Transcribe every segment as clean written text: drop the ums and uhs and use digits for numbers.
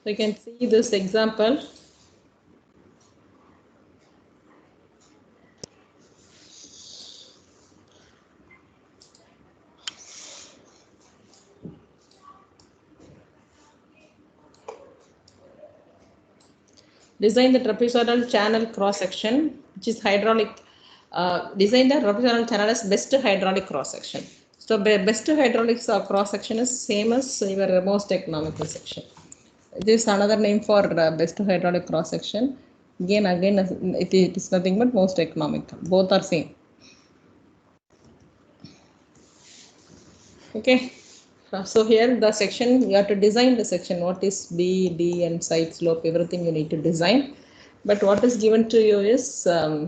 So you can see this example. Design the trapezoidal channel cross section, which is hydraulic. Design the trapezoidal channel as best hydraulic cross section. So best hydraulic cross section is same as your most economical section. This is another name for best hydraulic cross section. Again, it is nothing but most economical. Both are same. Okay. So here the section, you have to design the section. What is B, D and side slope, everything you need to design. But what is given to you is your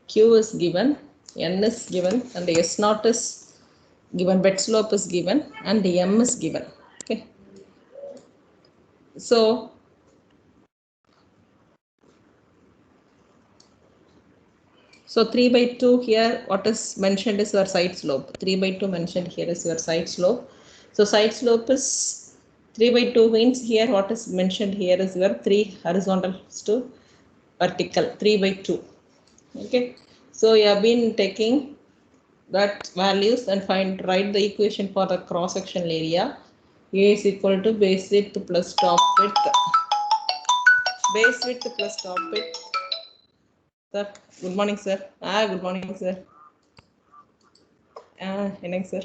Q is given, N is given, and the S naught is given, bed slope is given, and the M is given. Okay. So So 3 by 2 here, what is mentioned is your side slope. 3 by 2 mentioned here is your side slope. So side slope is 3 by 2 means here what is mentioned here is your 3 horizontal to vertical, 3 by 2. Okay. So you have been taking that values and write the equation for the cross sectional area. A is equal to base width plus top width. Base width plus top width. Sir, good morning, sir. Good morning, sir. என்னங்க sir?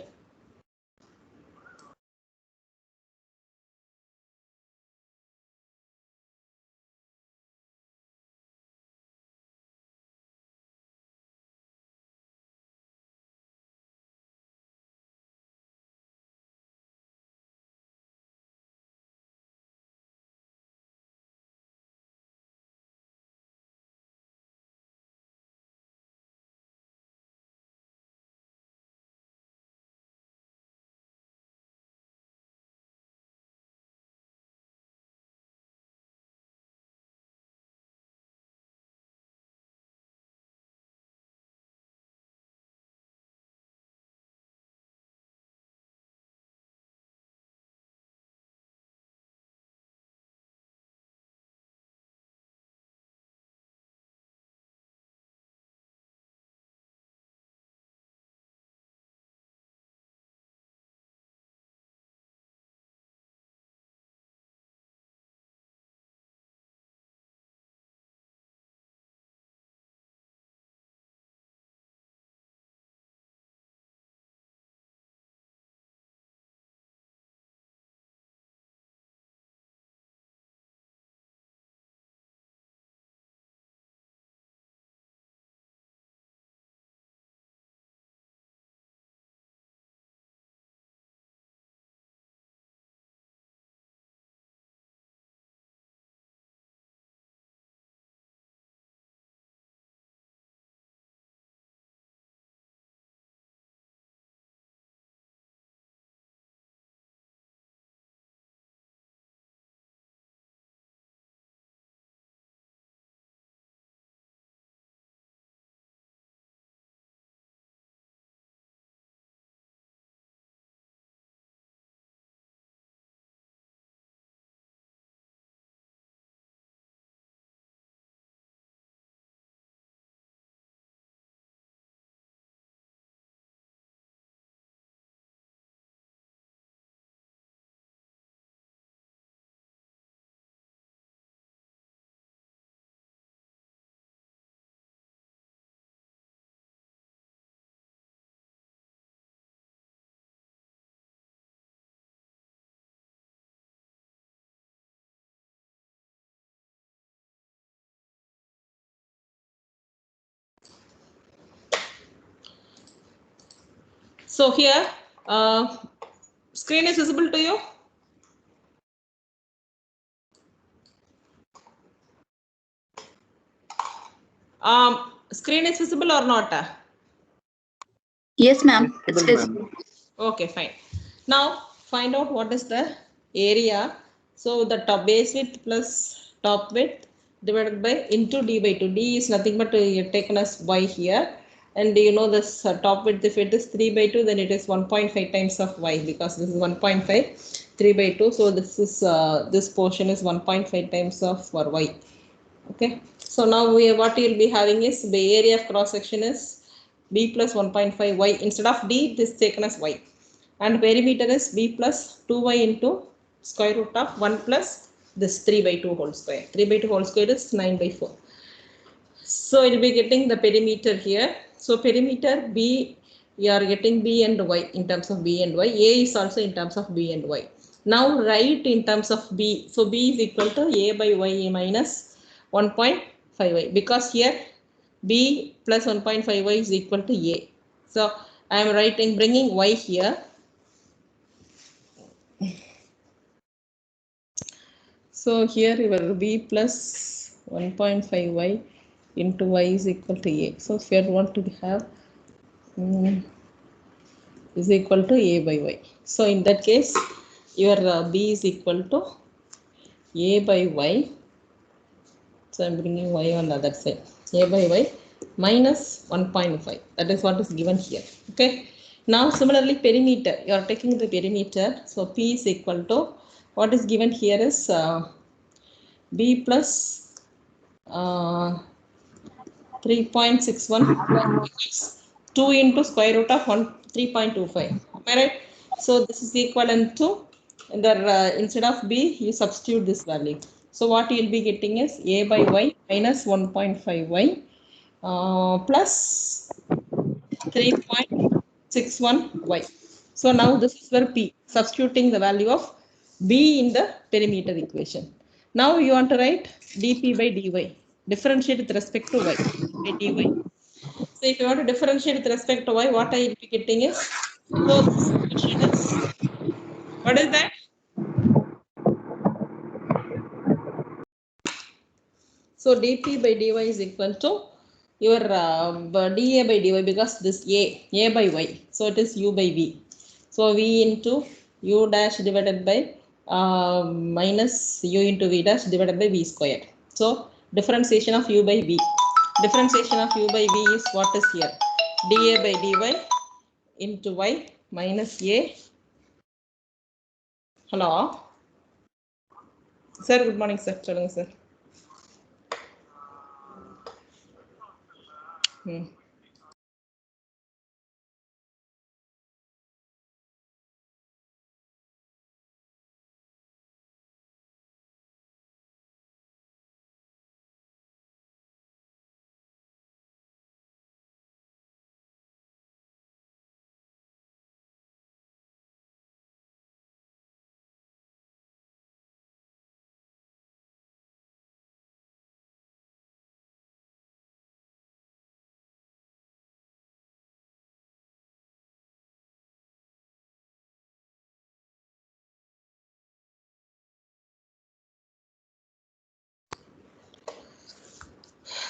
So here, screen is visible to you? Screen is visible or not? Yes, ma'am. It's visible. Okay, fine. Now find out what is the area. So the top base width plus top width divided by into d by 2. D is nothing but taken as y here. And you know this top width, if it is 3 by 2, then it is 1.5 times of y, because this is 1.5, 3 by 2. So this is this portion is 1.5 times of for y. Okay. So now what you'll be having is the area of cross section is b plus 1.5 y. Instead of d, this is taken as y. And perimeter is b plus 2y into square root of 1 plus this 3 by 2 whole square. 3 by 2 whole square is 9 by 4. So it will be getting the perimeter here. So perimeter B, you are getting B and Y in terms of B and Y. A is also in terms of B and Y. Now write in terms of B. So B is equal to A by Y minus 1.5Y, because here B plus 1.5Y is equal to A. So I am writing, bringing Y here. So here your B plus 1.5Y into Y is equal to A. So if you want to have is equal to A by Y. So in that case, your B is equal to A by Y. So I'm bringing Y on the other side. A by Y minus 1.5. That is what is given here. Okay. Now similarly perimeter. You are taking the perimeter. So P is equal to, what is given here is B plus 3.61, 2 into square root of 3.25. Am I right? So this is equivalent to the instead of b, you substitute this value. So what you will be getting is a by y minus 1.5y plus 3.61y. So now this is where p, substituting the value of b in the perimeter equation. Now you want to write dp by dy, differentiate with respect to y by dy. So if you want to differentiate with respect to y, what I will be getting is, so this equation is, what is that? So dp by dy is equal to your da by dy, because this a by y, so it is u by v. So v into u dash divided by minus u into v dash divided by v squared. So differentiation of u by v. Differentiation of u by v is what is here? Da by dy into y minus a. Hello. Sir, good morning, sir. சொல்லுங்க sir.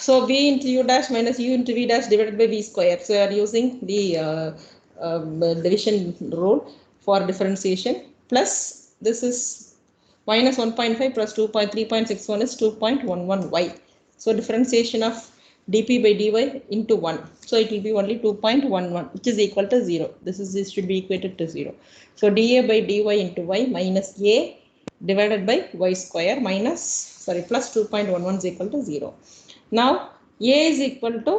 So v into u dash minus u into v dash divided by v square. So you are using the division rule for differentiation. Plus this is minus 1.5 plus 2.3.61 is 2.11y. So differentiation of dp by dy into 1. So it will be only 2.11, which is equal to 0. This should be equated to 0. So da by dy into y minus a divided by y square minus, sorry, plus 2.11 is equal to 0. Now a is equal to,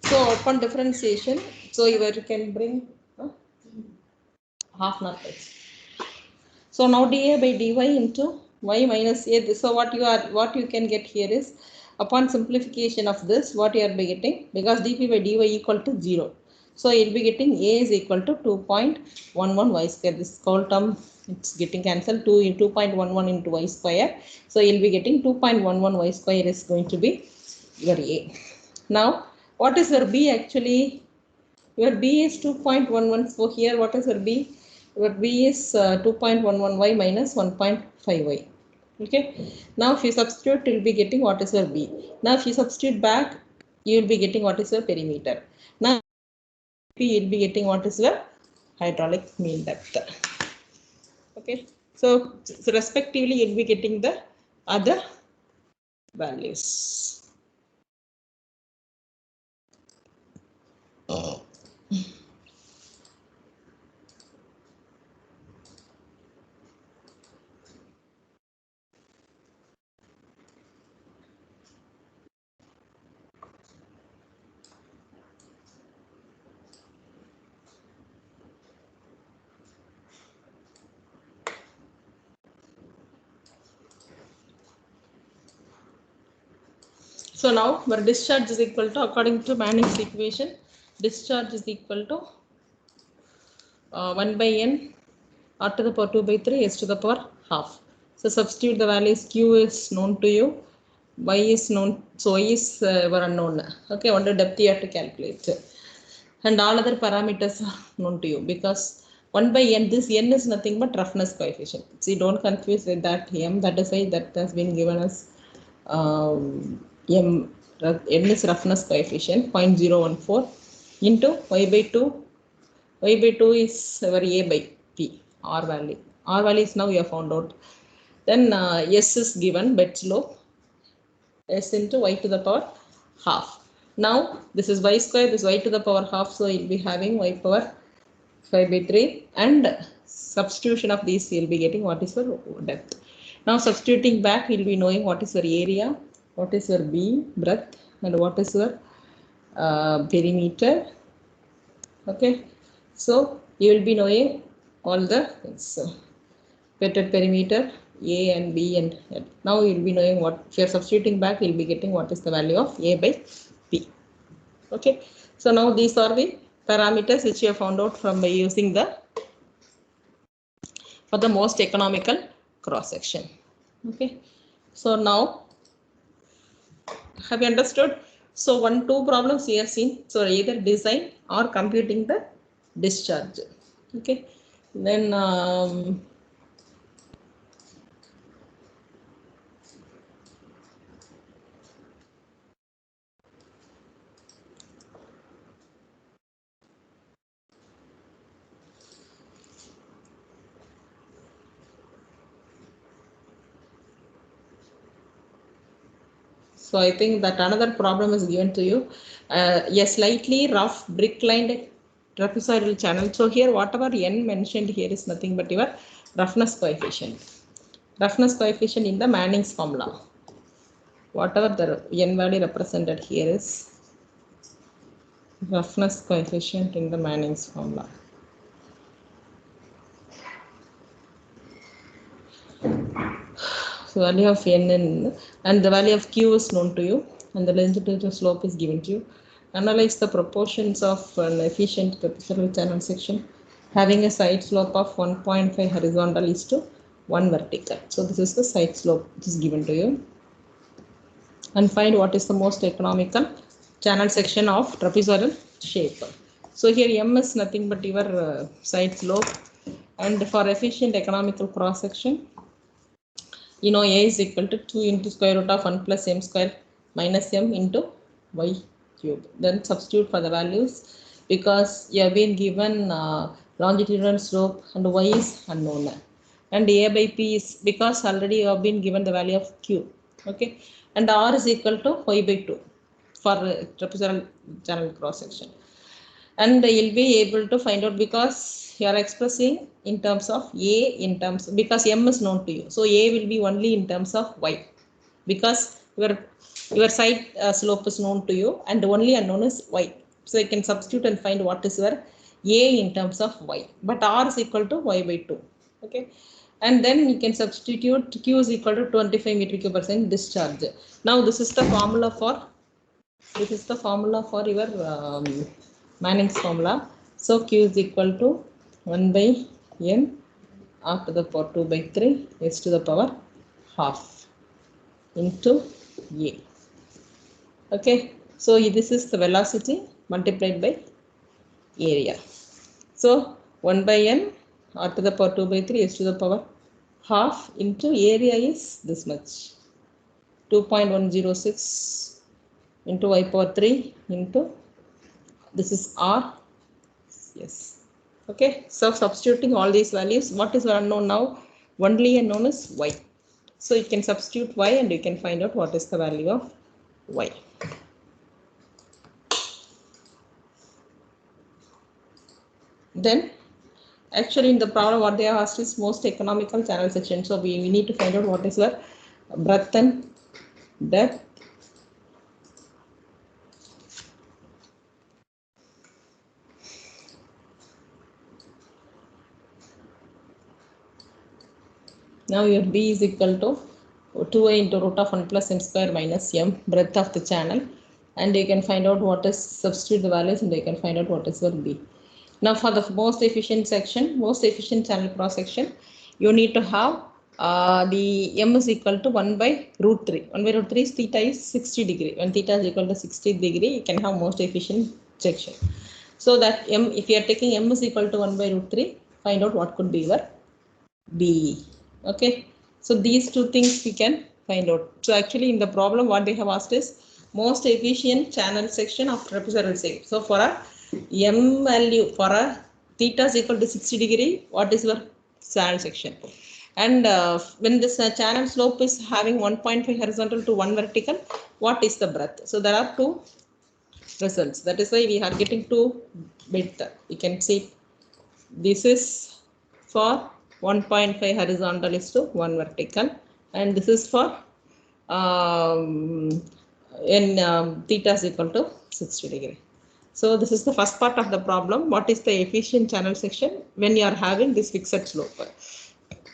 so upon differentiation, so you can bring half an hour. So now da by dy into y minus a. So what you can get here is, upon simplification of this, what you are be getting, because dp by dy equal to 0. So you'll be getting a is equal to 2.11 y square. This whole term, it's getting cancelled. 2.11 into y square. So you'll be getting 2.11 y square is going to be your a. Now what is your b actually? Your b is 2.11. So here what is your b? Your b is 2.11y minus 1.5y. Okay. Now if you substitute, you will be getting what is your b. Now if you substitute back, you will be getting what is your perimeter. Now you will be getting what is your hydraulic mean depth. Okay. So respectively, you will be getting the other values. So now our discharge is equal to, according to Manning's equation, discharge is equal to 1 by n r to the power 2 by 3 s to the power half. So substitute the values. Q is known to you, y is known, so y is unknown. Okay, only depth you have to calculate, and all other parameters are known to you, because 1 by n, this n is nothing but roughness coefficient. See, don't confuse with that m, that is why that has been given as m, n is roughness coefficient 0.014 into y by 2. Y by 2 is our a by p, r value. R value is now you have found out. Then s is given, bed slope, s into y to the power half. Now this is y square, this y to the power half, so you'll be having y power 5 by 3, and substitution of these you'll be getting what is your depth. Now substituting back, you'll be knowing what is your area, what is your b breadth, and what is your perimeter. Okay, so you will be knowing all the things. So vetted perimeter a and b, and now you will be knowing what, if you are substituting back, you will be getting what is the value of a by b. Okay, so now these are the parameters which you have found out from by using the, for the most economical cross section. Okay, so now have you understood? So 1-2 problems we have seen, so either design or computing the discharge. Okay, then so I think that another problem is given to you, a slightly rough brick-lined trapezoidal channel. So here whatever n mentioned here is nothing but your roughness coefficient. Roughness coefficient in the Manning's formula. Whatever the n value represented here is roughness coefficient in the Manning's formula. So value of n and the value of q is known to you, and the longitudinal slope is given to you. Analyze the proportions of an efficient trapezoidal channel section having a side slope of 1.5 horizontal is to 1 vertical. So this is the side slope which is given to you. And find what is the most economical channel section of trapezoidal shape. So here m is nothing but your side slope, and for efficient economical cross section, you know, a is equal to 2 into square root of 1 plus m square minus m into y cube. Then substitute for the values, because you have been given longitudinal slope and y is unknown, and a by p is, because already you have been given the value of q. Okay, and r is equal to y by 2 for trapezoidal channel cross section, and you'll be able to find out, because you are expressing in terms of a, in terms, because m is known to you, so a will be only in terms of y, because your side slope is known to you and only unknown is y. So you can substitute and find what is your a in terms of y, but r is equal to y by 2. Okay, and then you can substitute q is equal to 25 meter cube per second discharge. Now this is the formula for, this is the formula for your Manning's formula. So q is equal to 1 by n r to the power 2 by 3 s to the power half into a. Okay, so this is the velocity multiplied by area. So 1 by n r to the power 2 by 3 s to the power half into area is this much, 2.106 into y power 3 into, this is r. Yes. Okay, so substituting all these values, what is unknown now? Only unknown is y. So you can substitute y and you can find out what is the value of y. Then actually in the problem what they have asked is most economical channel section. So we need to find out what is the breadth and depth. Now your B is equal to 2a into root of 1 plus m square minus m, breadth of the channel, and you can find out what is, substitute the values, and you can find out what is your B. Now for the most efficient section, most efficient channel cross section, you need to have the m is equal to 1 by root 3. 1 by root 3 is theta is 60 degree. When theta is equal to 60 degree, you can have most efficient section. So that m, if you are taking m is equal to 1 by root 3, find out what could be your B. Okay, so these two things we can find out. So actually in the problem what they have asked is most efficient channel section of trapezoidal shape. So for a m value, for a theta is equal to 60 degree, what is your channel section? And when this channel slope is having 1.5 horizontal to 1 vertical, what is the breadth? So there are two results. That is why we are getting two bit. We can see this is for 1.5 horizontal is to 1 vertical, and this is for theta is equal to 60 degree. So this is the first part of the problem. What is the efficient channel section when you are having this fixed slope?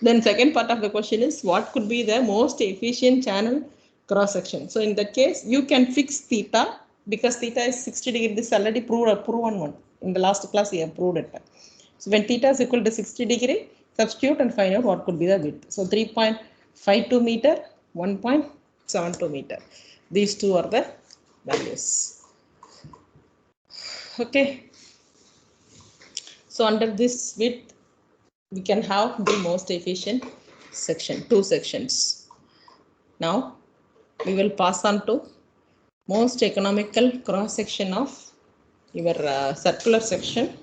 Then second part of the question is what could be the most efficient channel cross section. So in that case you can fix theta, because theta is 60 degree. This is already proven one. In the last class we have proved it. So when theta is equal to 60 degree, substitute and find out what could be the width. So 3.52 meter, 1.72 meter. These two are the values. Okay. So under this width, we can have the most efficient section, two sections. Now we will pass on to most economical cross section of your circular section.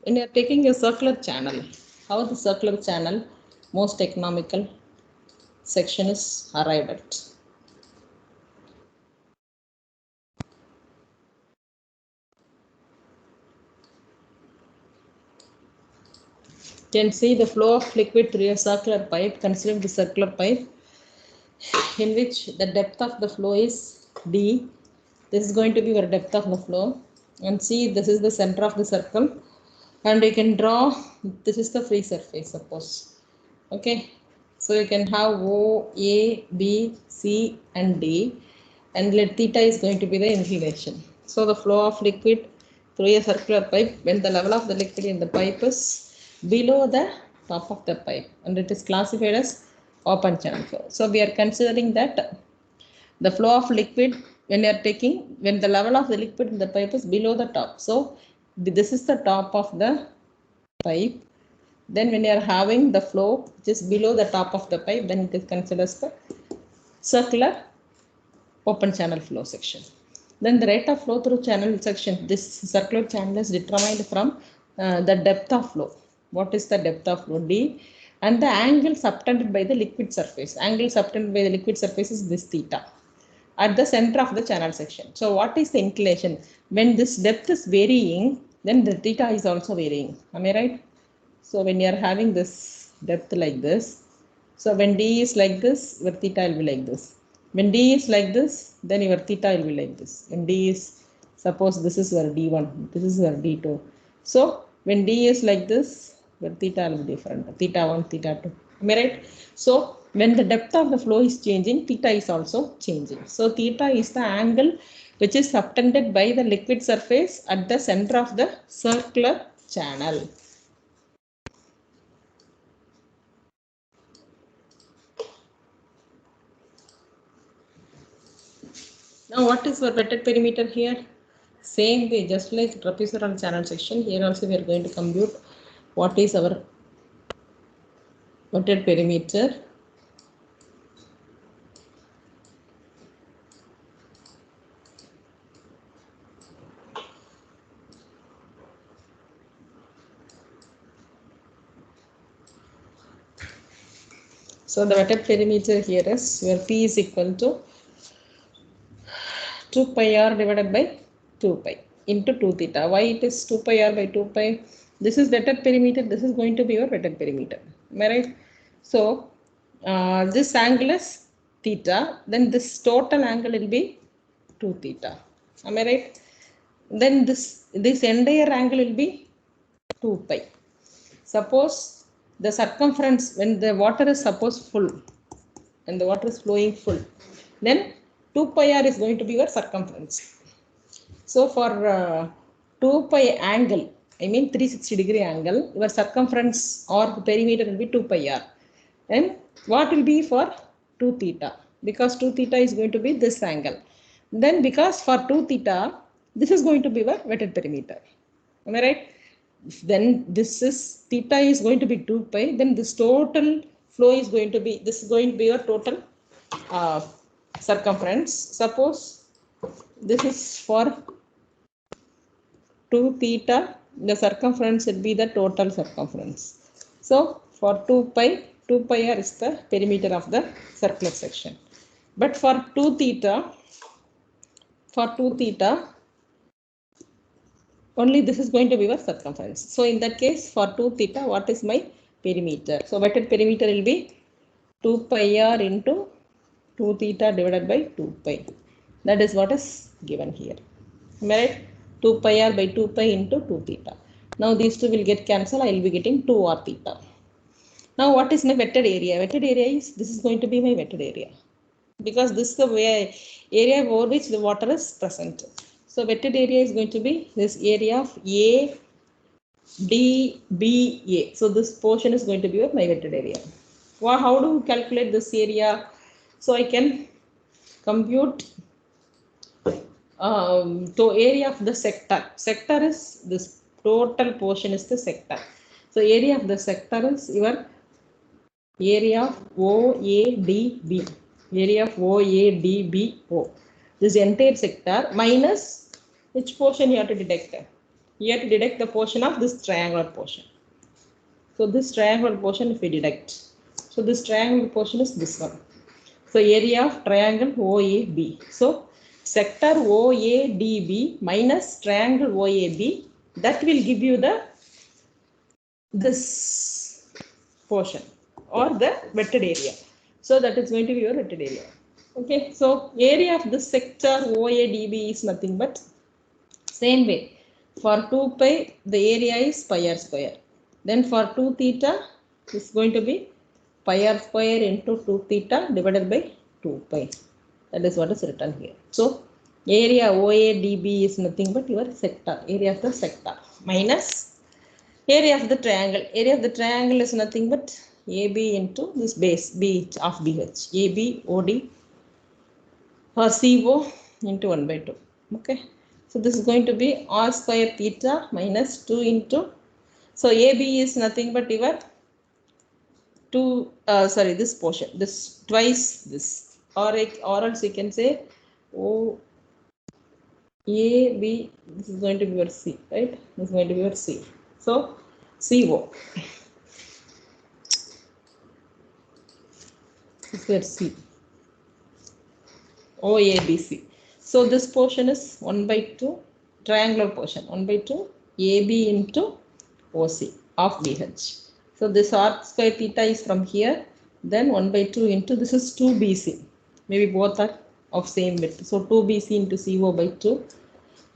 When you are taking a circular channel, how the circular channel most economical section is arrived at? You can see the flow of liquid through a circular pipe. Considering the circular pipe in which the depth of the flow is D. This is going to be your depth of the flow. And see, this is the center of the circle. And you can draw, this is the free surface, suppose. Okay. So you can have O, A, B, C, and D. And let theta is going to be the inclination. So the flow of liquid through a circular pipe, when the level of the liquid in the pipe is below the top of the pipe, and it is classified as open channel flow. So we are considering that the flow of liquid when you are taking, when the level of the liquid in the pipe is below the top. So this is the top of the pipe. Then when you are having the flow just below the top of the pipe, then it is considered as the circular open channel flow section. Then the rate of flow through channel section, this circular channel is determined from the depth of flow. What is the depth of flow? D. And the angle subtended by the liquid surface. Angle subtended by the liquid surface is this theta at the center of the channel section. So what is the inclination? When this depth is varying, then the theta is also varying. Am I right? So when you are having this depth like this, so when D is like this, your theta will be like this. When D is like this, then your theta will be like this. When D is, suppose this is your D1, this is your D2. So when D is like this, your theta will be different. Theta 1, theta 2. Am I right? So when the depth of the flow is changing, theta is also changing. So theta is the angle which is subtended by the liquid surface at the center of the circular channel. Now what is our wetted perimeter here? Same way, just like trapezoidal channel section, here also we are going to compute what is our wetted perimeter. So the wetted perimeter here is where P is equal to 2 pi r divided by 2 pi. into 2 theta. Why it is 2 pi r by 2 pi? This is wetted perimeter. This is going to be your wetted perimeter. Am I right? So this angle is theta. Then this total angle will be 2 theta. Am I right? Then this entire angle will be 2 pi. Suppose the circumference, when the water is suppose full and the water is flowing full, then 2 pi r is going to be your circumference. So for 2 pi angle, I mean 360-degree angle, your circumference or perimeter will be 2 pi r. And what will be for 2 theta? Because 2 theta is going to be this angle. Then because for 2 theta, this is going to be your wetted perimeter. Am I right? Then this is theta is going to be 2 pi. Then this total flow is going to be, this is going to be your total circumference. Suppose this is for 2 theta, the circumference will be the total circumference. So for 2 pi r is the perimeter of the circular section. But for 2 theta, only this is going to be your circumference. So in that case, for 2 theta, what is my perimeter? So wetted perimeter will be 2 pi r into 2 theta divided by 2 pi. That is what is given here. Am I right? 2 pi r by 2 pi into 2 theta. Now these two will get cancelled. I will be getting 2 r theta. Now what is my wetted area? Wetted area is, this is going to be my wetted area. Because this is the area over which the water is present. So wetted area is going to be this area of A, D, B, A. So this portion is going to be my wetted area. Well, how do you calculate this area? So I can compute to area of the sector. Sector is this total portion is the sector. So area of the sector is your area of OADB. Area of OADBO. This entire sector minus which portion you have to deduct? You have to deduct the portion of this triangular portion. So this triangular portion if we deduct. So this triangular portion is this one. So area of triangle OAB. So sector OADB minus triangle OAB, that will give you the this portion or the wetted area. So that is going to be your wetted area. Okay, so area of this sector OADB is nothing but same way. For 2 pi, the area is pi r square. Then for 2 theta, it's going to be pi r square into 2 theta divided by 2 pi. That is what is written here. So area OADB is nothing but your sector, area of the sector, minus area of the triangle. Area of the triangle is nothing but AB into this base B of BH. AB, OD or CO into 1 by 2. Okay. So this is going to be r square theta minus 2 into, so AB is nothing but your 2, this portion, this twice this, or else you can say O AB, this is going to be your C, right? This is going to be your C. So CO. This is your C. OABC. So this portion is 1 by 2, triangular portion, 1 by 2 AB into OC of BH. So this r square theta is from here, then 1 by 2 into, this is 2BC. Maybe both are of same width. So 2BC into CO by 2,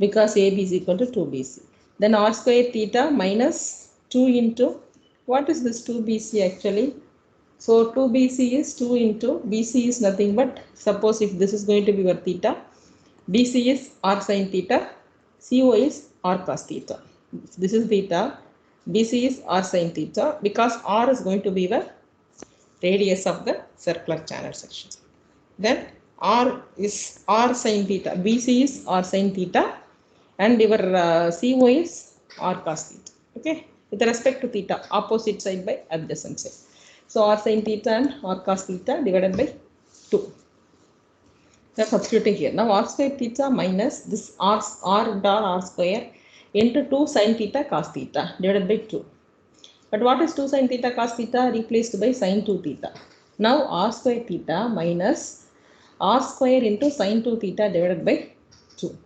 because AB is equal to 2BC. Then r square theta minus 2 into, what is this 2BC actually? So 2BC is 2 into, BC is nothing but, suppose if this is going to be your theta, BC is r sin theta, CO is r cos theta. This is theta, BC is r sin theta, because r is going to be the radius of the circular channel section. Then r is r sin theta, BC is r sin theta, and your CO is r cos theta. Okay, with respect to theta, opposite side by adjacent side. So r sin theta and r cos theta divided by 2. We are substituting here. Now r square theta minus this r dot r square into 2 sin theta cos theta divided by 2. But what is 2 sin theta cos theta? Replaced by sin 2 theta. Now r square theta minus r square into sin 2 theta divided by 2.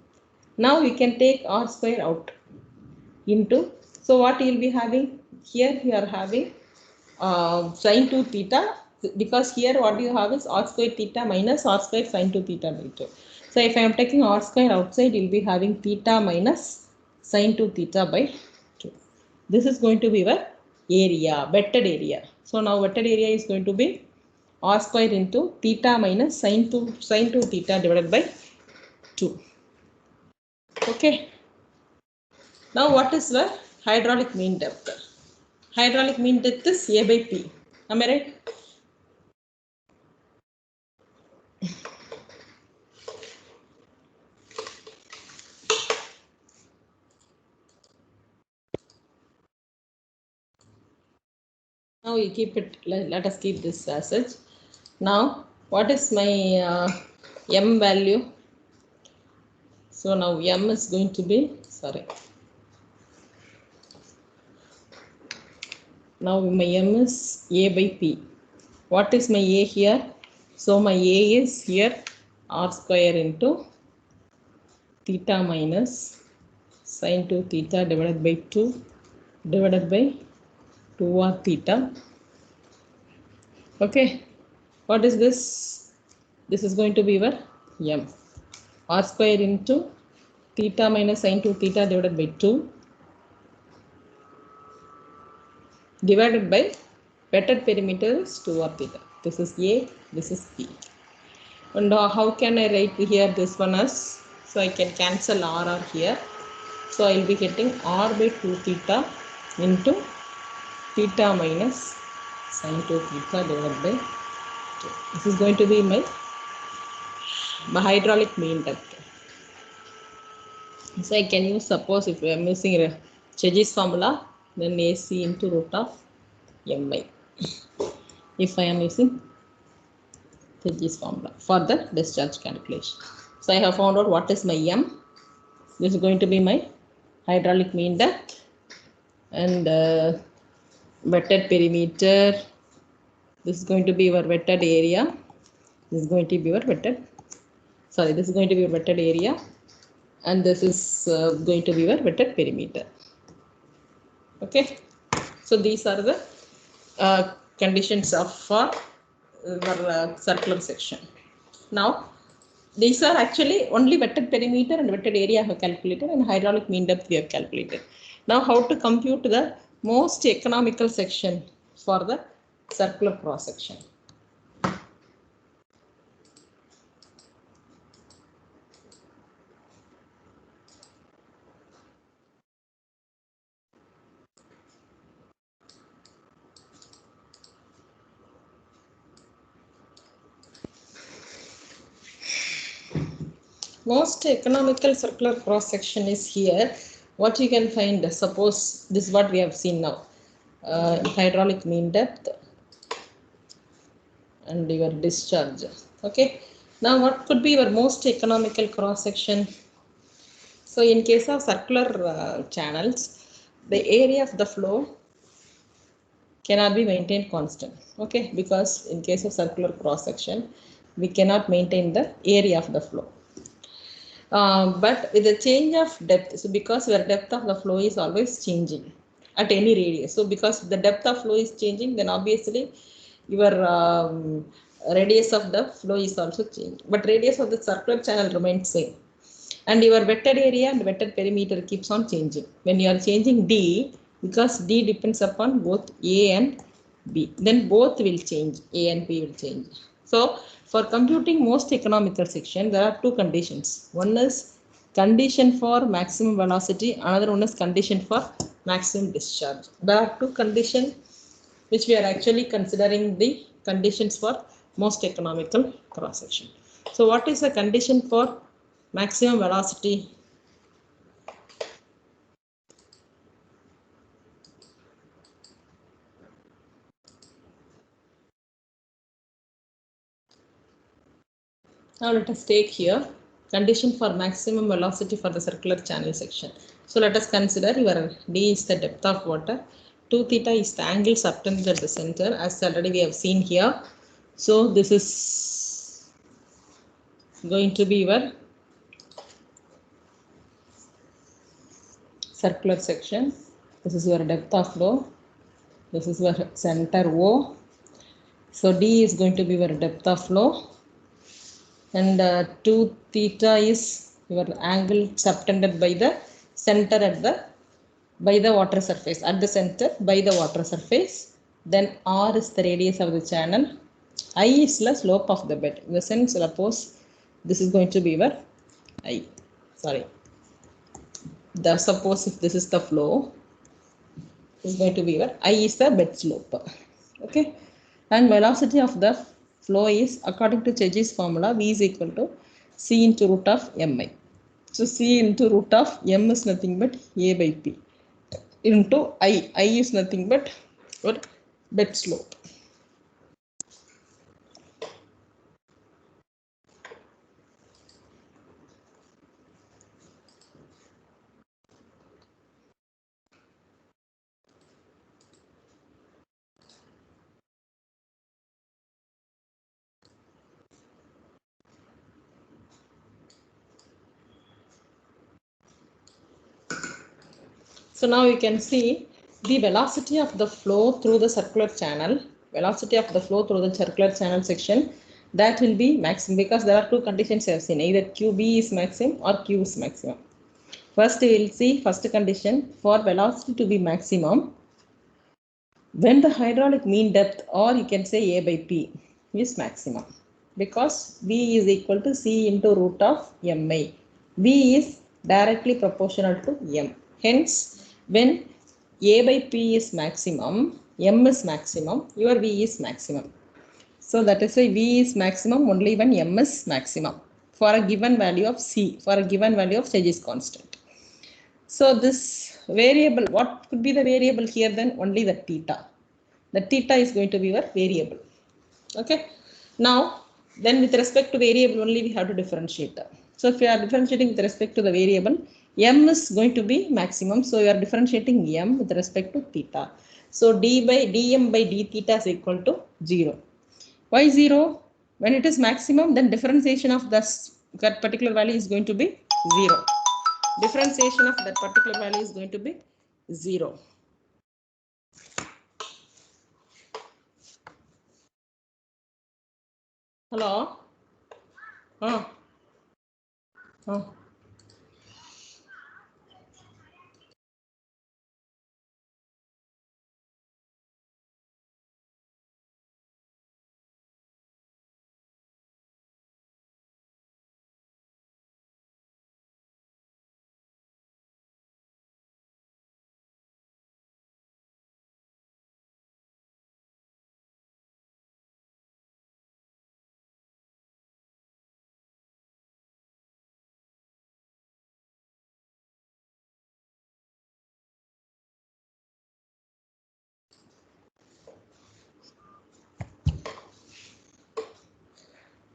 Now we can take r square out into, so what you will be having here, you are having sine 2 theta, because here what you have is r square theta minus r square sine 2 theta by 2. So if I am taking r square outside, you will be having theta minus sine 2 theta by 2. This is going to be your area, vetted area. So now vetted area is going to be r square into theta minus sine 2 theta divided by 2. Okay. Now what is the hydraulic mean depth? Hydraulic mean depth is A by P. Am I right? Now we keep it, let us keep this as such. Now what is my m value? So now m is going to be, sorry. Now my m is A by P. What is my A here? So my A is here r square into theta minus sine 2 theta divided by 2 divided by 2r theta. Okay. What is this? This is going to be your m. R square into theta minus sine 2 theta divided by 2 divided by vetted perimeter is 2r theta. This is A, this is P. And how can I write here this one as? So I can cancel r here. So I will be getting r by 2 theta into theta minus sine 2 theta divided by 2. This is going to be my hydraulic mean depth. So I can use, suppose if I am using Chezy's formula, then AC into root of mi. If I am using Chezy's formula for the discharge calculation. So I have found out what is my m. This is going to be my hydraulic mean depth and vetted perimeter. This is going to be your vetted area. This is going to be your vetted, sorry, this is going to be your vetted area, and this is going to be your vetted perimeter. Okay. So these are the conditions of for circular section. Now these are actually only vetted perimeter and vetted area I have calculated, and hydraulic mean depth we have calculated. Now how to compute the most economical section for the circular cross section? Most economical circular cross section is here. What you can find, suppose this is what we have seen now, hydraulic mean depth and your discharge. Okay. Now what could be your most economical cross section? So in case of circular channels, the area of the flow cannot be maintained constant. Okay, because in case of circular cross section, we cannot maintain the area of the flow. But with the change of depth, so because your depth of the flow is always changing at any radius, so because the depth of flow is changing, then obviously your radius of the flow is also changing, but radius of the circular channel remains same, and your vetted area and vetted perimeter keeps on changing. When you are changing D, because D depends upon both A and B, then both will change, A and B will change. So for computing most economical section, there are two conditions. One is condition for maximum velocity, another one is condition for maximum discharge. There are two conditions which we are actually considering the conditions for most economical cross section. So what is the condition for maximum velocity? Now let us take here condition for maximum velocity for the circular channel section. So let us consider your D is the depth of water, 2 theta is the angle subtended at the center, as already we have seen here. So this is going to be your circular section. This is your depth of flow. This is your center O. So D is going to be your depth of flow, and 2 theta is your angle subtended by the center at the by the water surface, at the center by the water surface. Then R is the radius of the channel. I is the slope of the bed. In the sense, suppose this is going to be your I. Sorry. Suppose if this is the flow, is going to be your I is the bed slope. Okay. And velocity of the flow is, according to Cheggy's formula, V is equal to C into root of Mi. So C into root of M is nothing but A by P into I. I is nothing but what? Bed slope. So now you can see the velocity of the flow through the circular channel, velocity of the flow through the circular channel section, that will be maximum, because there are two conditions I have seen, either QB is maximum or Q is maximum. First we will see first condition, for velocity to be maximum, when the hydraulic mean depth, or you can say A by P, is maximum, because V is equal to C into root of Mi. V is directly proportional to M. Hence, when A by P is maximum, M is maximum, your V is maximum. So that is why V is maximum only when M is maximum for a given value of C, for a given value of Cheggy's constant. So this variable, what could be the variable here then? Only the theta. The theta is going to be your variable. Okay. Now, then with respect to variable only we have to differentiate. So if you are differentiating with respect to the variable, M is going to be maximum. So you are differentiating M with respect to theta. So dm by d theta is equal to 0. Why 0? When it is maximum, then differentiation of that particular value is going to be 0. Differentiation of that particular value is going to be 0. Hello? Oh.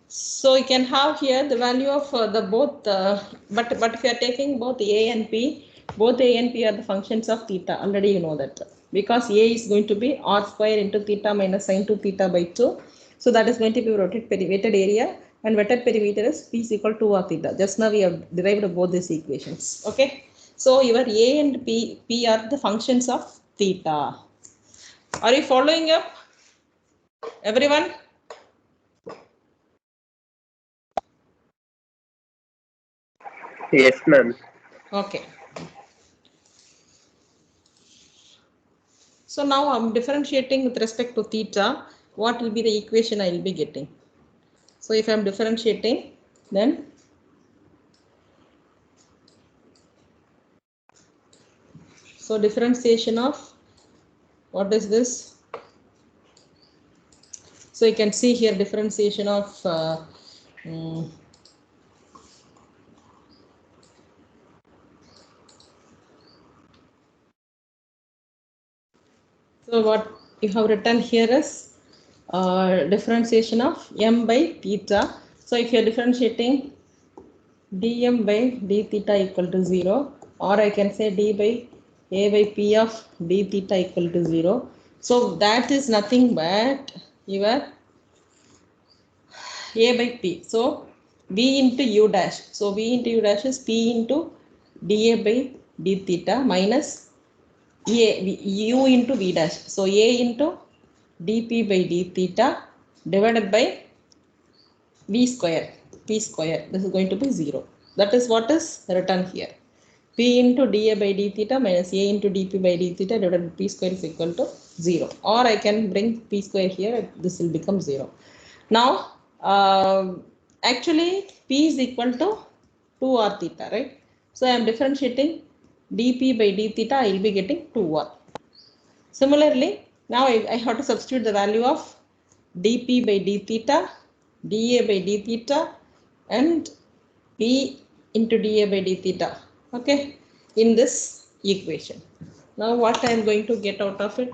So you can have here the value of the both, but if you are taking both A and P, both A and P are the functions of theta. Already you know that, because A is going to be R square into theta minus sin 2 theta by 2. So that is going to be weighted area, and weighted perimeter is P is equal to R theta. Just now we have derived both these equations. Okay. So your A and P are the functions of theta. Are you following up, everyone? Yes, ma'am. Okay. So now I'm differentiating with respect to theta. What will be the equation I will be getting? So if I'm differentiating, then so differentiation of, what is this? So you can see here differentiation of so what you have written here is differentiation of m by theta. So if you are differentiating dm by d theta equal to 0, or I can say d by a by p of d theta equal to 0. So that is nothing but your a by p. So v into u dash. So v into u dash is p into dA by d theta minus u into v dash. So a into dp by d theta divided by v square, p square. This is going to be 0. That is what is written here. P into dA by d theta minus A into dP by d theta divided by p square is equal to 0. Or I can bring p square here, this will become 0. Now, actually p is equal to 2r theta, right? So I am differentiating dP by d theta, I will be getting 2r. Similarly, now I have to substitute the value of dP by d theta, dA by d theta, and P into dA by d theta, okay, in this equation. Now what I am going to get out of it?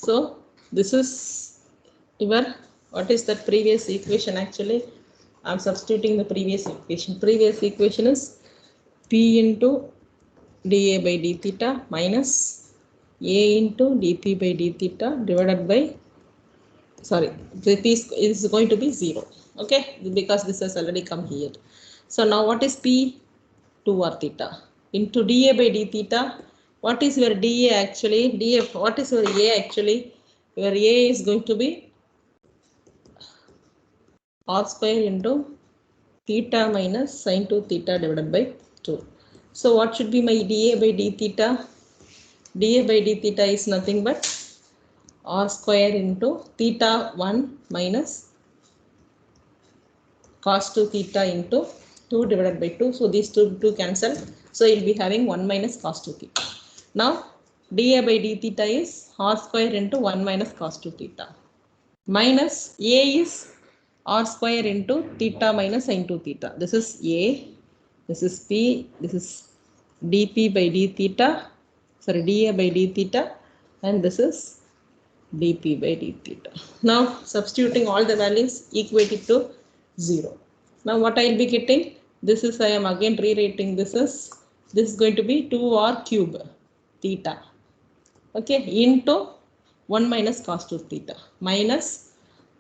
So this is your, what is that previous equation? Actually I am substituting the previous equation. Previous equation is P into dA by d theta minus A into dP by d theta divided by, sorry, the P is going to be 0, okay, because this has already come here. So now what is P? 2r theta into dA by d theta. What is your dA actually? dF, what is your A actually? Your A is going to be r square into theta minus sine 2 theta divided by 2. So what should be my dA by d theta? dA by d theta is nothing but r square into theta 1 minus cos 2 theta into 2 divided by 2. So these two cancel. So you'll be having 1 minus cos 2 theta. Now dA by d theta is r square into 1 minus cos 2 theta. Minus A is r square into theta minus sin 2 theta. This is A, this is P, this is dP by d theta, sorry, dA by d theta, and this is dP by d theta. Now substituting all the values, equate it to 0. Now what I will be getting? This is, I am again rewriting this is going to be 2r cube theta, okay, into 1 minus cos 2 theta minus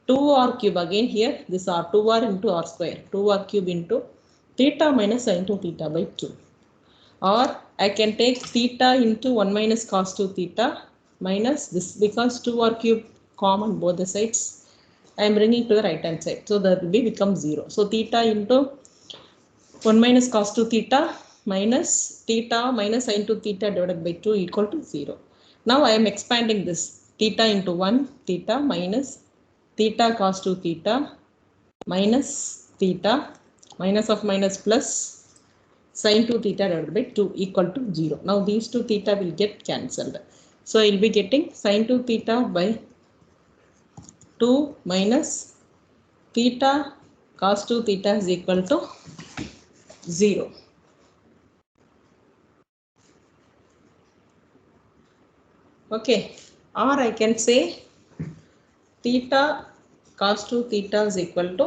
2r cube, again here this r 2r into r square, 2r cube into theta minus sin 2 theta by 2. Or I can take theta into 1 minus cos 2 theta minus this, because 2r cube common both the sides, I am bringing to the right hand side, so that will be become 0. So theta into 1 minus cos 2 theta minus theta minus sin 2 theta divided by 2 equal to 0. Now I am expanding this, theta into 1 theta minus theta cos 2 theta minus theta minus of minus plus sin 2 theta divided by 2 equal to 0. Now these two theta will get cancelled. So I will be getting sin 2 theta by 2 minus theta cos 2 theta is equal to 0. Okay, or I can say theta cos 2 theta is equal to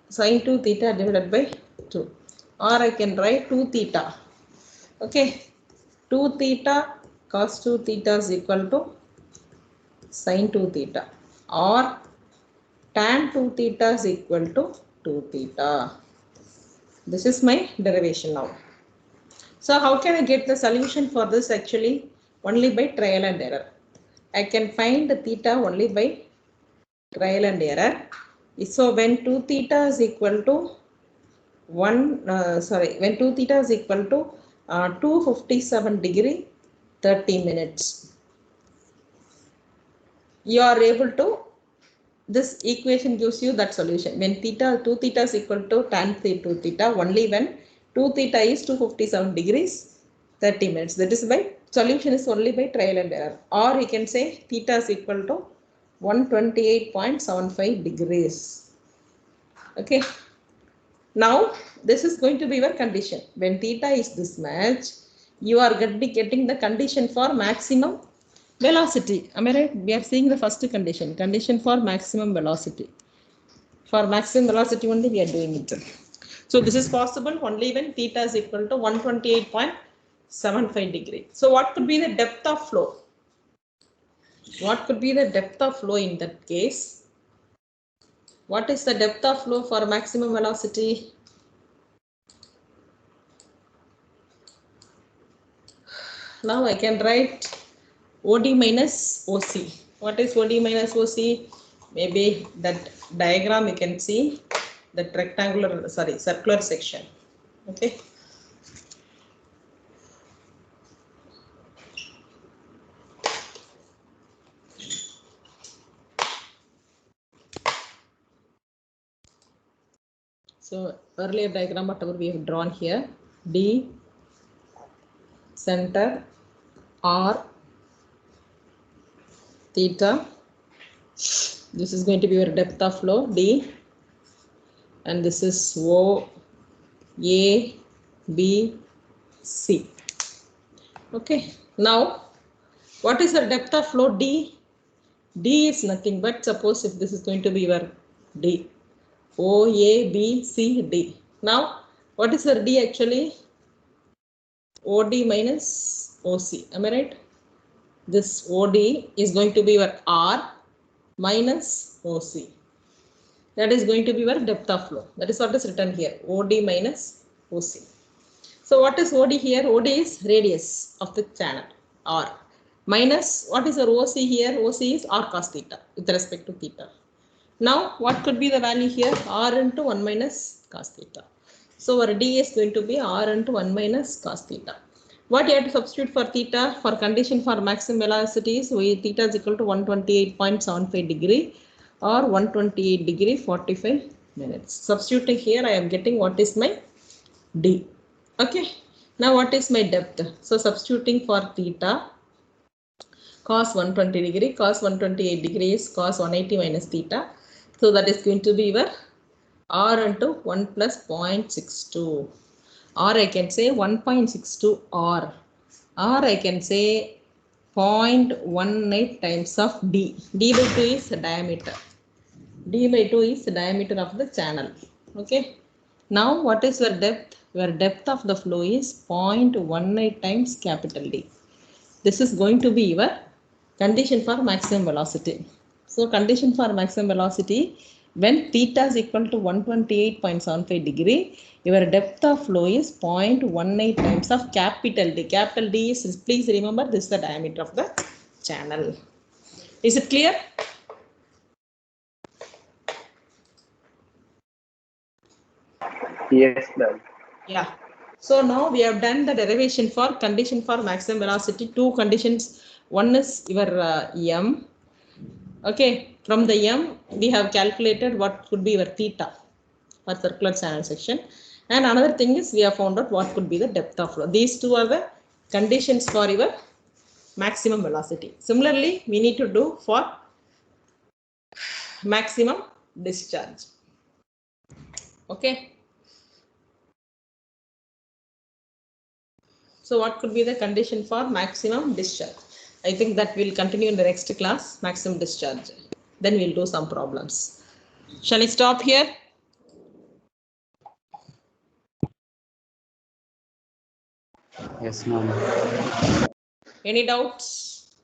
sin 2 theta divided by 2, or I can write 2 theta, okay, 2 theta cos 2 theta is equal to sin 2 theta, or tan 2 theta is equal to 2 theta. This is my derivation now. So how can I get the solution for this? Actually only by trial and error. I can find the theta only by trial and error. So when 2 theta is equal to when 2 theta is equal to 257 degree 30 minutes, you are able to, this equation gives you that solution. When 2 theta is equal to tan 2 theta only when 2 theta is 257 degrees 30 minutes. That is by solution is only by trial and error. Or you can say theta is equal to 128.75 degrees. Okay. Now this is going to be your condition. When theta is this much, you are getting the condition for maximum velocity. Am I right? We are seeing the first condition for maximum velocity. For maximum velocity only we are doing it. So this is possible only when theta is equal to 128.75 degree. So what could be the depth of flow? What could be the depth of flow in that case? What is the depth of flow for maximum velocity? Now I can write OD minus OC. What is OD minus OC? Maybe that diagram you can see that circular section. Okay. So earlier diagram, whatever we have drawn here, D, center, R, theta. This is going to be your depth of flow, D, and this is O, A, B, C. Okay. Now, what is the depth of flow, D? D is nothing but, suppose if this is going to be your D, O, A, B, C, D. Now, what is your D actually? OD minus OC. Am I right? This OD is going to be your R minus OC. That is going to be your depth of flow. That is what is written here. OD minus OC. So what is OD here? OD is radius of the channel, R. Minus, what is your OC here? OC is R cos theta with respect to theta. Now, what could be the value here? R into 1 minus cos theta. So our D is going to be R into 1 minus cos theta. What you have to substitute for theta? For condition for maximum velocity, so theta is equal to 128.75 degree or 128 degree 45 minutes. Substituting here, I am getting what is my D. Okay. Now what is my depth? So substituting for theta, cos 120 degree, cos 128 degrees, cos 180 minus theta. So that is going to be your R into 1 plus 0.62. Or I can say 1.62 R. Or I can say 0.18 times of D. D by 2 is the diameter. D by 2 is the diameter of the channel. Okay. Now what is your depth? Your depth of the flow is 0.18 times capital D. This is going to be your condition for maximum velocity. So condition for maximum velocity, when theta is equal to 128.75 degree, your depth of flow is 0.18 times of capital D. Capital D is, please remember, this is the diameter of the channel. Is it clear? Yes, ma'am. Yeah. So now we have done the derivation for condition for maximum velocity. Two conditions. One is your M. Okay. From the M, we have calculated what could be your theta for circular channel section. And another thing is we have found out what could be the depth of flow. These two are the conditions for your maximum velocity. Similarly, we need to do for maximum discharge. Okay. So what could be the condition for maximum discharge? I think that will continue in the next class, maximum discharge. Then we'll do some problems. Shall I stop here? Yes, ma'am. Any doubts?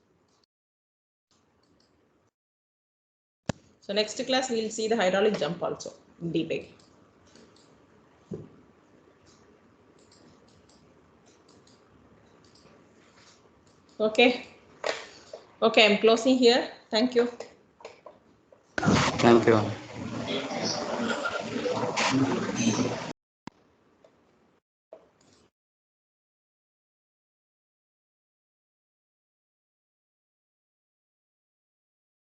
So next class we'll see the hydraulic jump also in detail. Okay. Okay, I'm closing here. Thank you. Thank you.